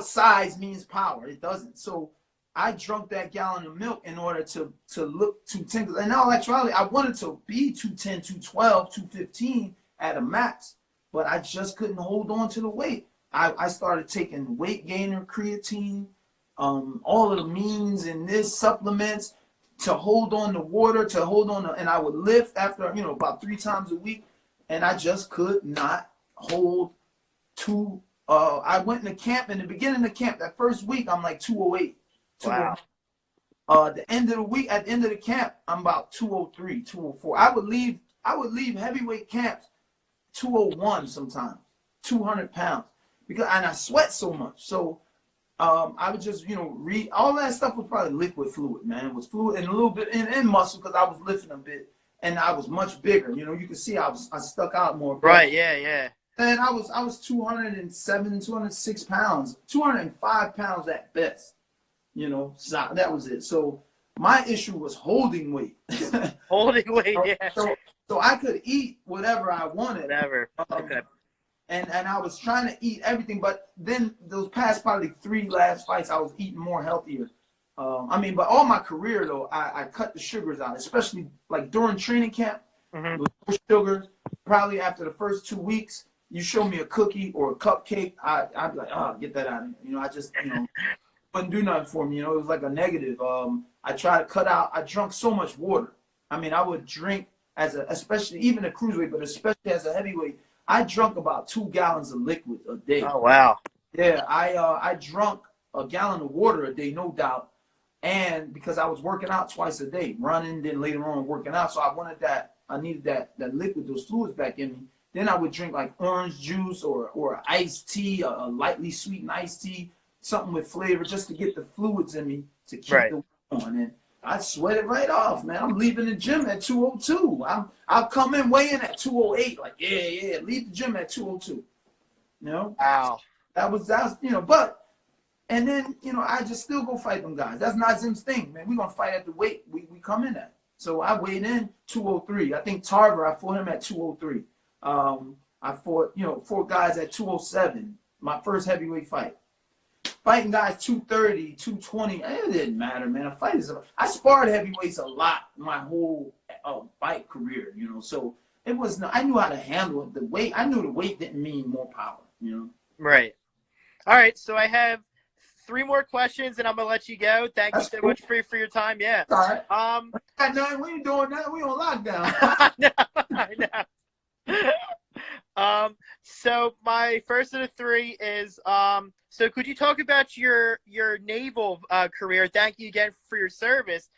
[SPEAKER 1] size means power. It doesn't. So I drank that gallon of milk in order to look 210. And in all actuality, I wanted to be 210, 212, 215 at a max, but I just couldn't hold on to the weight. I started taking weight gainer, creatine, all of the means and this supplements to hold on to water, and I would lift after, you know, about 3 times a week, and I just could not hold to. I went in the camp, in the beginning of the camp, that first week, I'm like 208.
[SPEAKER 2] Wow.
[SPEAKER 1] At the end of the camp, I'm about 203, 204. I would leave heavyweight camps 201 sometimes, 200 pounds, and I sweat so much. So I would just, you know, read all that stuff was probably liquid fluid, man. It was fluid and a little bit in muscle, because I was lifting a bit, and I was much bigger. You know, you can see I stuck out more.
[SPEAKER 2] Right. Yeah.
[SPEAKER 1] And I was 207, 206 pounds, 205 pounds at best. You know, so that was it. So my issue was holding weight.
[SPEAKER 2] Holding weight, yeah.
[SPEAKER 1] So I could eat whatever I wanted.
[SPEAKER 2] Whatever. Okay.
[SPEAKER 1] And I was trying to eat everything, but then those past probably 3 last fights, I was eating more healthier. But all my career though, I cut the sugars out, especially like during training camp.
[SPEAKER 2] Mm-hmm.
[SPEAKER 1] No sugar. Probably after the first 2 weeks, you show me a cookie or a cupcake, I'd be like, oh, get that out of here. You know, I just, you know, wouldn't do nothing for me. You know, it was like a negative. I tried to cut out. I drank so much water. I mean, I would drink especially even a cruiserweight, but especially as a heavyweight, I drank about 2 gallons of liquid a day.
[SPEAKER 2] Oh wow.
[SPEAKER 1] Yeah, I drank a gallon of water a day, no doubt. And because I was working out twice a day, running, then later on working out, so I needed that liquid, those fluids back in me. Then I would drink like orange juice or iced tea, a lightly sweetened iced tea, something with flavor, just to get the fluids in me to keep the weight on. And I sweat it right off, man. I'm leaving the gym at 202. I'll come in weighing at 208. Like, yeah, leave the gym at 202. You know?
[SPEAKER 2] Wow.
[SPEAKER 1] That was, you know, but And then, you know, I just still go fight them guys. That's Nazim's thing, man. We're going to fight at the weight we come in at. So I weighed in 203. I think Tarver, I fought him at 203. I fought, you know, 4 guys at 207, my first heavyweight fight. Fighting guys 230, 220, it didn't matter, man. A fight is I sparred heavyweights a lot my whole fight career, you know. So it was I knew how to handle it. The weight, I knew the weight didn't mean more power, you know.
[SPEAKER 2] Right. All right, so I have 3 more questions, and I'm gonna let you go. Thank you so much for your time. Yeah.
[SPEAKER 1] All right. We ain't doing that. We on lockdown.
[SPEAKER 2] I know. So my first of the 3 is so could you talk about your naval career? Thank you again for your service.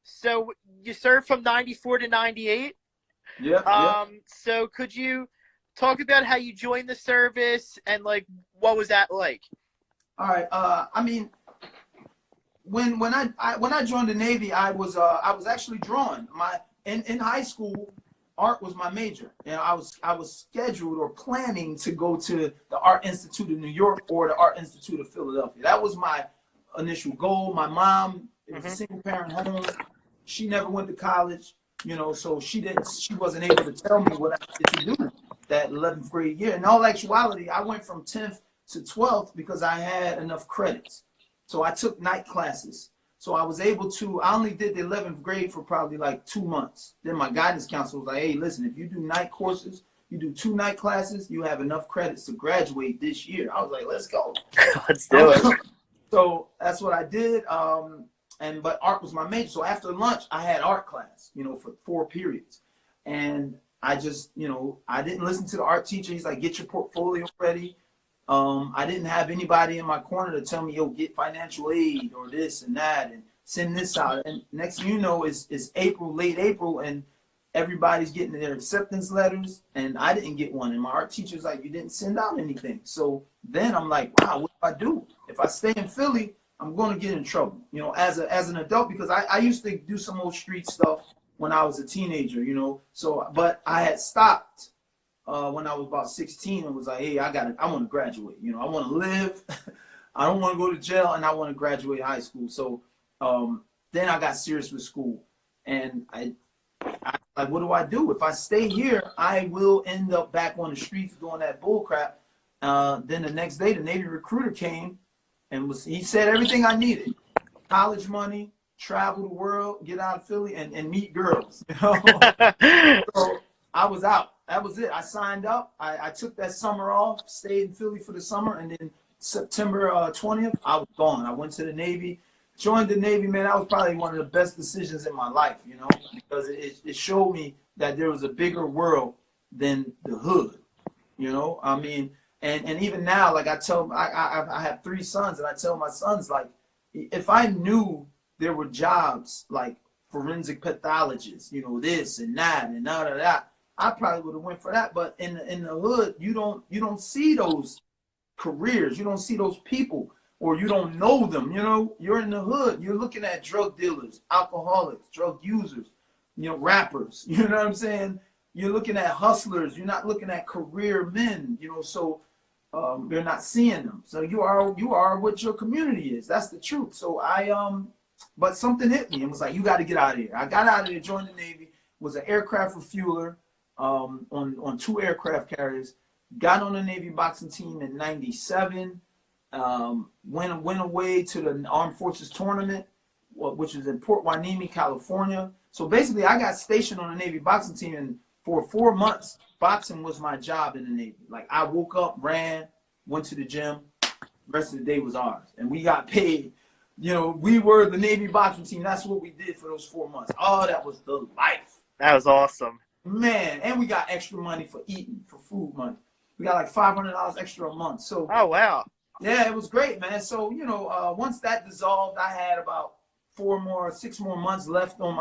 [SPEAKER 2] So you served from 94 to 98.
[SPEAKER 1] Yeah.
[SPEAKER 2] So could you talk about how you joined the service and like what was that like?
[SPEAKER 1] All right. I mean, when I joined the Navy, I was actually drawn. In high school, art was my major. You know, I was scheduled or planning to go to the Art Institute of New York or the Art Institute of Philadelphia. That was my initial goal. My mom, it was a single parent home. She never went to college, you know, so she wasn't able to tell me what I needed to do that 11th grade year. In all actuality, I went from 10th to 12th because I had enough credits. So I took night classes. So I was able to, I only did the 11th grade for probably like 2 months. Then my guidance counselor was like, hey, listen, if you do night courses, you do 2 night classes, you have enough credits to graduate this year. I was like, let's go.
[SPEAKER 2] Let's do it.
[SPEAKER 1] So that's what I did. But art was my major. So after lunch, I had art class, you know, for 4 periods. And I just, you know, I didn't listen to the art teacher. He's like, get your portfolio ready. I didn't have anybody in my corner to tell me, yo, get financial aid or this and that and send this out. And next thing you know, it's April, late April, and everybody's getting their acceptance letters, and I didn't get one. And my art teacher's like, you didn't send out anything. So then I'm like, wow, what do I do? If I stay in Philly, I'm going to get in trouble, you know, as an adult, because I used to do some old street stuff when I was a teenager, you know. So, but I had stopped when I was about 16 and was like, hey, I want to graduate. You know, I want to live. I don't want to go to jail, and I want to graduate high school. So then I got serious with school, and I like, what do I do? If I stay here, I will end up back on the streets doing that bull crap. Then the next day, the Navy recruiter came and he said everything I needed: college money, travel the world, get out of Philly, and meet girls. You know? So I was out. That was it. I signed up. I took that summer off, stayed in Philly for the summer, and then September 20th, I was gone. I went to the Navy, joined the Navy, man. That was probably one of the best decisions in my life, you know, because it showed me that there was a bigger world than the hood, you know. I mean, and even now, like I have 3 sons, and I tell my sons, like, if I knew there were jobs like forensic pathologists, you know, this and that and that, I probably would have went for that. But in the hood, you don't see those careers, you don't see those people, or you don't know them. You know, you're in the hood, you're looking at drug dealers, alcoholics, drug users, you know, rappers. You know what I'm saying? You're looking at hustlers. You're not looking at career men. You know, so you're not seeing them. So you are what your community is. That's the truth. So but something hit me and was like, you got to get out of here. I got out of there, joined the Navy, was an aircraft refueler on 2 aircraft carriers, got on the Navy boxing team in '97, went away to the Armed Forces tournament, which is in Port Hueneme, California. So basically, I got stationed on the Navy boxing team, and for 4 months, boxing was my job in the Navy. Like, I woke up, ran, went to the gym, the rest of the day was ours, and we got paid. You know, we were the Navy boxing team. That's what we did for those 4 months. Oh, that was the life.
[SPEAKER 2] That was awesome.
[SPEAKER 1] Man, and we got extra money for eating, for food money. We got like $500 extra a month. So,
[SPEAKER 2] oh, wow.
[SPEAKER 1] Yeah, it was great, man. So, you know, once that dissolved, I had about 6 more months left on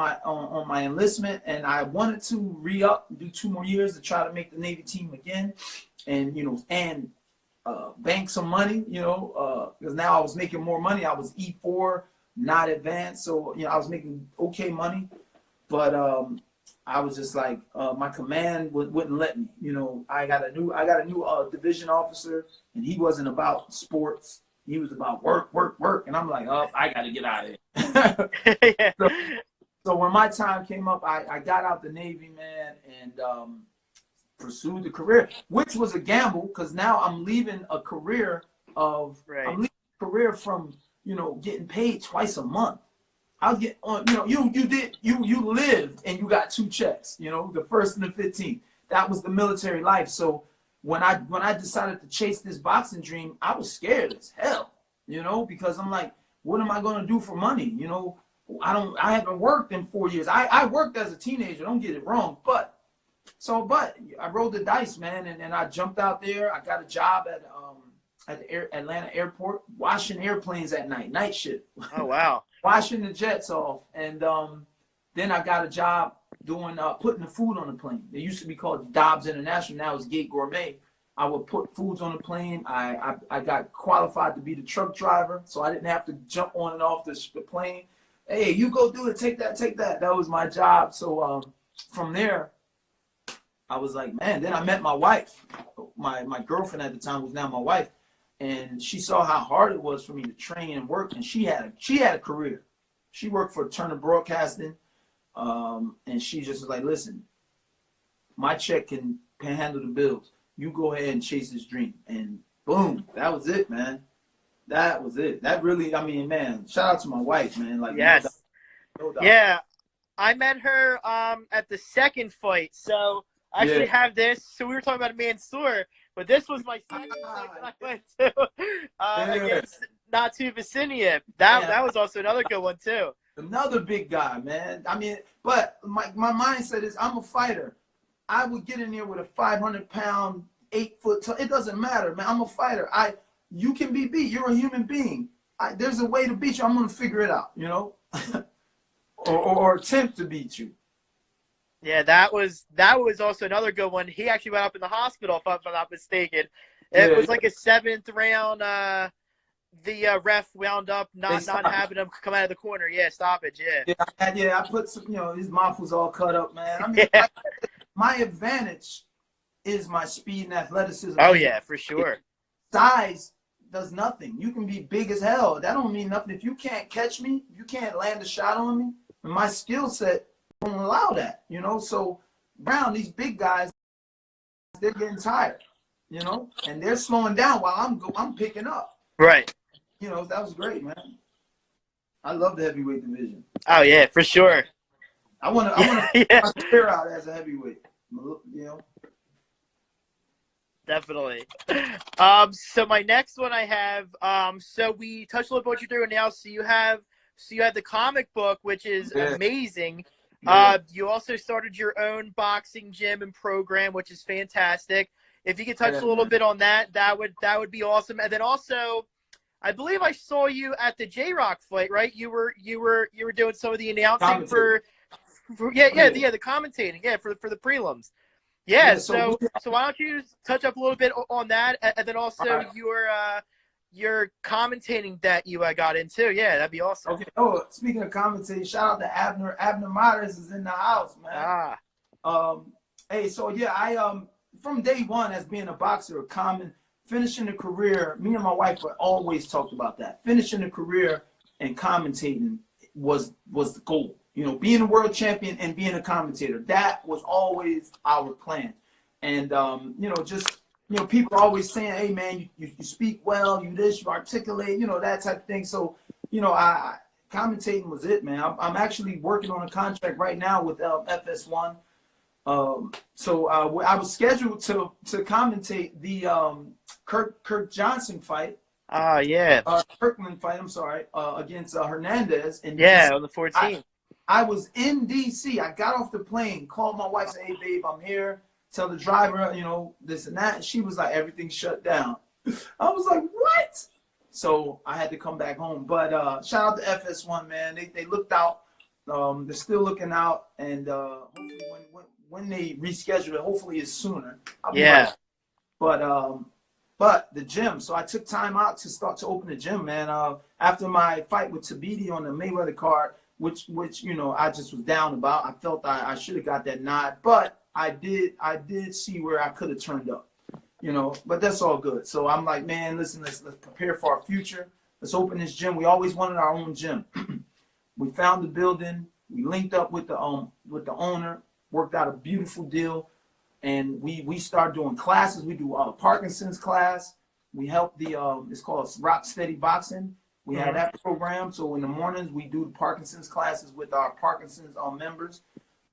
[SPEAKER 1] my enlistment, and I wanted to re-up, do 2 more years to try to make the Navy team again, and, you know, and bank some money, you know, because now I was making more money. I was E4, not advanced, so, you know, I was making okay money, but I was just like, my command wouldn't let me. You know, I got a new division officer, and he wasn't about sports. he was about work, work, work, and I'm like, oh, I got to get out of here.
[SPEAKER 2] Yeah.
[SPEAKER 1] So when my time came up, I got out the Navy, man, and pursued the career, which was a gamble because now I'm leaving a career I'm leaving a career from, you know, getting paid twice a month. I'll get on, you know, you lived and you got 2 checks, you know, the first and the 15th. That was the military life. So when I decided to chase this boxing dream, I was scared as hell, you know, because I'm like, what am I going to do for money? You know, I haven't worked in 4 years. I worked as a teenager, don't get it wrong, but I rolled the dice, man, and I jumped out there. I got a job at the Atlanta airport, washing airplanes at night shift.
[SPEAKER 2] Oh, wow.
[SPEAKER 1] Washing the jets off. And then I got a job doing putting the food on the plane. It used to be called Dobbs International. Now it's Gate Gourmet. I would put foods on the plane. I got qualified to be the truck driver, so I didn't have to jump on and off the plane. Hey, you go do it. Take that. That was my job. So from there, I was like, man. Then I met my wife. My girlfriend at the time was now my wife. And she saw how hard it was for me to train and work, and she had a career. She worked for Turner Broadcasting, and she just was like, "Listen, my check can handle the bills. You go ahead and chase this dream." And boom, that was it, man. That was it. That really, I mean, man, shout out to my wife, man. Like,
[SPEAKER 2] yes,
[SPEAKER 1] no doubt.
[SPEAKER 2] Yeah, I met her at the second fight. So I actually have this. So we were talking about a man's store. But this was my second fight that I went to against Natu Vicinian. That was also another good one, too.
[SPEAKER 1] Another big guy, man. I mean, but my mindset is I'm a fighter. I would get in there with a 500-pound, 8-foot. It doesn't matter, man. I'm a fighter. You can be beat. You're a human being. There's a way to beat you. I'm going to figure it out, you know, or attempt to beat you.
[SPEAKER 2] Yeah, that was also another good one. He actually went up in the hospital, if I'm not mistaken. It was like a 7th round. The ref wound up not having him come out of the corner. Yeah, stoppage.
[SPEAKER 1] Yeah. I put some. You know, his mouth was all cut up, man. I mean, my advantage is my speed and athleticism.
[SPEAKER 2] Oh yeah, for sure.
[SPEAKER 1] Size does nothing. You can be big as hell. That don't mean nothing. If you can't catch me, you can't land a shot on me. And my skill set don't allow that, you know. So Brown, these big guys, they're getting tired, you know, and they're slowing down while I'm picking up.
[SPEAKER 2] Right.
[SPEAKER 1] You know, that was great, man. I love the heavyweight division.
[SPEAKER 2] Oh yeah, for sure.
[SPEAKER 1] I want to my career out as a heavyweight, you know.
[SPEAKER 2] Definitely. So my next one I have. So we touched a little bit what you're doing now. So you have the comic book, which is amazing. You also started your own boxing gym and program, which is fantastic. If you could touch a little bit on that, that would be awesome. And then also, I believe I saw you at the J-Rock fight, right? You were doing some of the announcing for the commentating, for the prelims. Yeah. So why don't you touch up a little bit on that, and then also your commentating that you got into. Yeah, that'd be awesome.
[SPEAKER 1] Okay. Oh, speaking of commentating, shout out to Abner. Abner Myers is in the house, man. Hey, so yeah, I from day one as being a boxer, finishing a career. Me and my wife always talked about that. Finishing a career and commentating was the goal. You know, being a world champion and being a commentator. That was always our plan. And you know, just. You know, people are always saying, hey, man, you speak well, you articulate, you know, that type of thing. So, you know, commentating was it, man. I'm actually working on a contract right now with FS1. So I was scheduled to commentate the Kirk Johnson fight. Kirkland fight, I'm sorry, against Hernandez.
[SPEAKER 2] On the 14th.
[SPEAKER 1] I was in D.C. I got off the plane, called my wife, said, hey, babe, I'm here. Tell the driver, you know, this and that. And she was like, everything shut down. I was like, what? So I had to come back home. But shout out to FS1, man. They looked out. They're still looking out. And hopefully when they reschedule it, hopefully it's sooner. But the gym. So I took time out to start to open the gym, man. After my fight with Tabiti on the Mayweather card, which you know, I just was down about. I felt I should have got that nod. But I did see where I could have turned up. but that's all good. So I'm like, man, listen, let's prepare for our future. Let's open this gym. We always wanted our own gym. We found the building. We linked up with the owner, worked out a beautiful deal, and we started doing classes. We do Parkinson's class. We help it's called Rock Steady Boxing. We have that program. So in the mornings we do the Parkinson's classes with our Parkinson's members.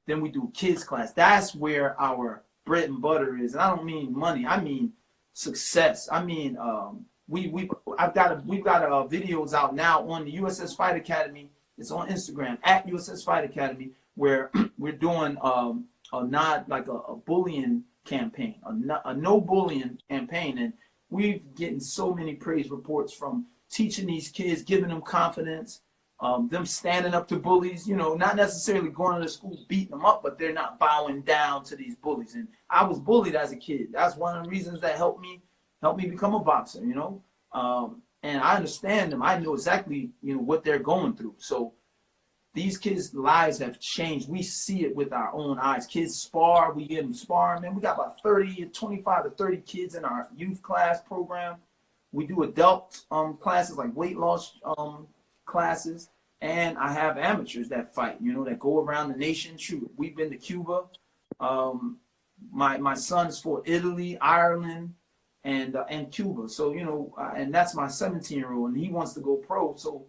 [SPEAKER 1] Then we do kids class. That's where our bread and butter is. And I don't mean money. I mean success. I mean we've got videos out now on the USS Fight Academy. It's on Instagram at USS Fight Academy, where we're doing a bullying campaign, a no bullying campaign, and we've getting so many praise reports from teaching these kids, giving them confidence, them standing up to bullies. Not necessarily going to the school beating them up, but they're not bowing down to these bullies. And I was bullied as a kid. That's one of the reasons that helped me become a boxer. And I understand them. I know exactly, what they're going through. So these kids' lives have changed. We see it with our own eyes. Kids spar. We get them sparring. Man, we got about 25 to 30 kids in our youth class program. We do adult classes like weight loss classes. And I have amateurs that fight, that go around the nation. Shoot, we've been to Cuba. My son's for Italy, Ireland, and Cuba. So, and that's my 17-year-old, and he wants to go pro. So,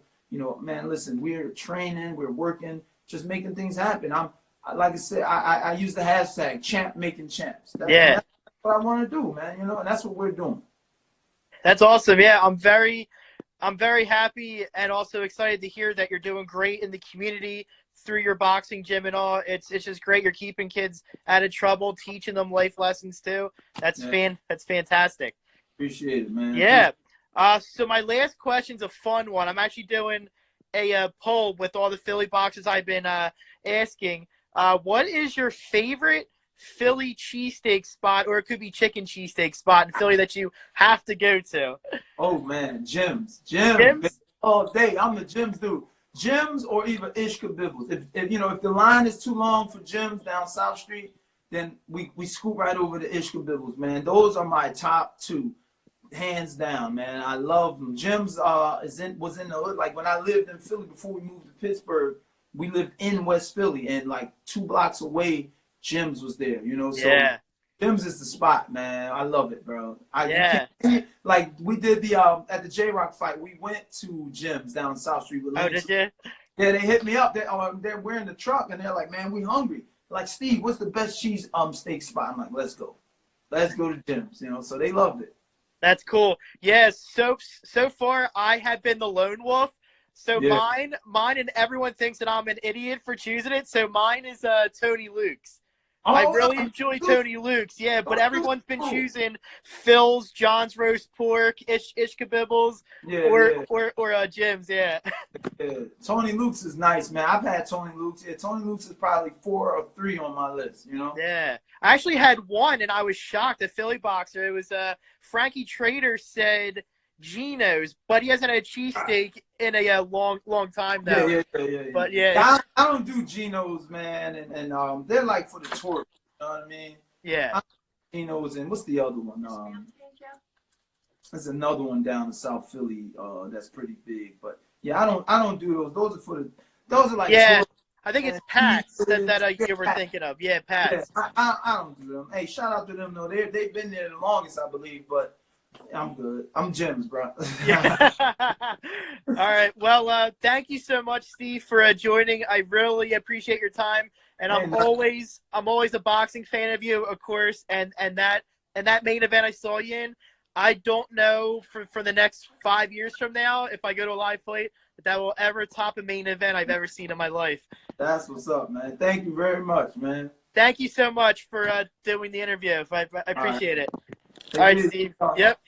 [SPEAKER 1] man, listen, we're training, we're working, just making things happen. Like I said, I use the hashtag champ making champs. That's what I want to do, man, and that's what we're doing.
[SPEAKER 2] That's awesome. Yeah, I'm very happy and also excited to hear that you're doing great in the community through your boxing gym and all. It's just great. You're keeping kids out of trouble, teaching them life lessons too. That's fantastic.
[SPEAKER 1] Appreciate it, man.
[SPEAKER 2] Yeah. So my last question's a fun one. I'm actually doing a poll with all the Philly boxers I've been asking. What is your favorite Philly cheesesteak spot, or it could be chicken cheesesteak spot in Philly that you have to go to?
[SPEAKER 1] Oh man, Jim's all day. I'm a Jim's dude. Jim's or even Ishka Bibbles. If the line is too long for Jim's down South Street, then we scoot right over to Ishka Bibbles, man. Those are my top two, hands down, man. I love them. Jim's was in the hood. Like when I lived in Philly before we moved to Pittsburgh, we lived in West Philly, and like 2 blocks away, Jim's was there. So Jim's is the spot, man. I love it, bro. Like we did the at the J-Rock fight, we went to Jim's down South Street with
[SPEAKER 2] Did you?
[SPEAKER 1] Yeah, they hit me up. They're wearing the truck, and they're like, man, we hungry. Like, Steve, what's the best cheese steak spot? I'm like, let's go to Jim's. So they loved it.
[SPEAKER 2] That's cool. Yes. So far I have been the lone wolf. So mine, and everyone thinks that I'm an idiot for choosing it. So mine is Tony Luke's. I really enjoy Tony Luke's, but everyone's been choosing Phil's, John's Roast Pork, Ishka Bibbles, or Jim's, Yeah,
[SPEAKER 1] Tony Luke's is nice, man. I've had Tony Luke's. Yeah, Tony Luke's is probably 4 or 3 on my list,
[SPEAKER 2] Yeah. I actually had one, and I was shocked. A Philly boxer. It was Frankie Trader said Geno's, but he hasn't had a cheesesteak in a long time now.
[SPEAKER 1] Yeah.
[SPEAKER 2] But
[SPEAKER 1] I don't do Geno's, man, and they're like for the tourists. You know what I mean?
[SPEAKER 2] Yeah.
[SPEAKER 1] Geno's, and what's the other one? There's another one down in South Philly that's pretty big, but I don't do those. Those are like
[SPEAKER 2] I think it's Pat's that you were thinking of. Yeah, Pat's.
[SPEAKER 1] Yeah, I don't do them. Hey, shout out to them though. They've been there the longest, I believe, but I'm good. I'm Jim's, bro.
[SPEAKER 2] Yeah. All right. Well, thank you so much, Steve, for joining. I really appreciate your time, and I'm always a boxing fan of you, of course. And that main event I saw you in, I don't know for the next 5 years from now, if I go to a live fight, that will ever top a main event I've ever seen in my life. That's what's up, man. Thank you very much, man. Thank you so much for doing the interview. I appreciate it. All right, Steve. Yep.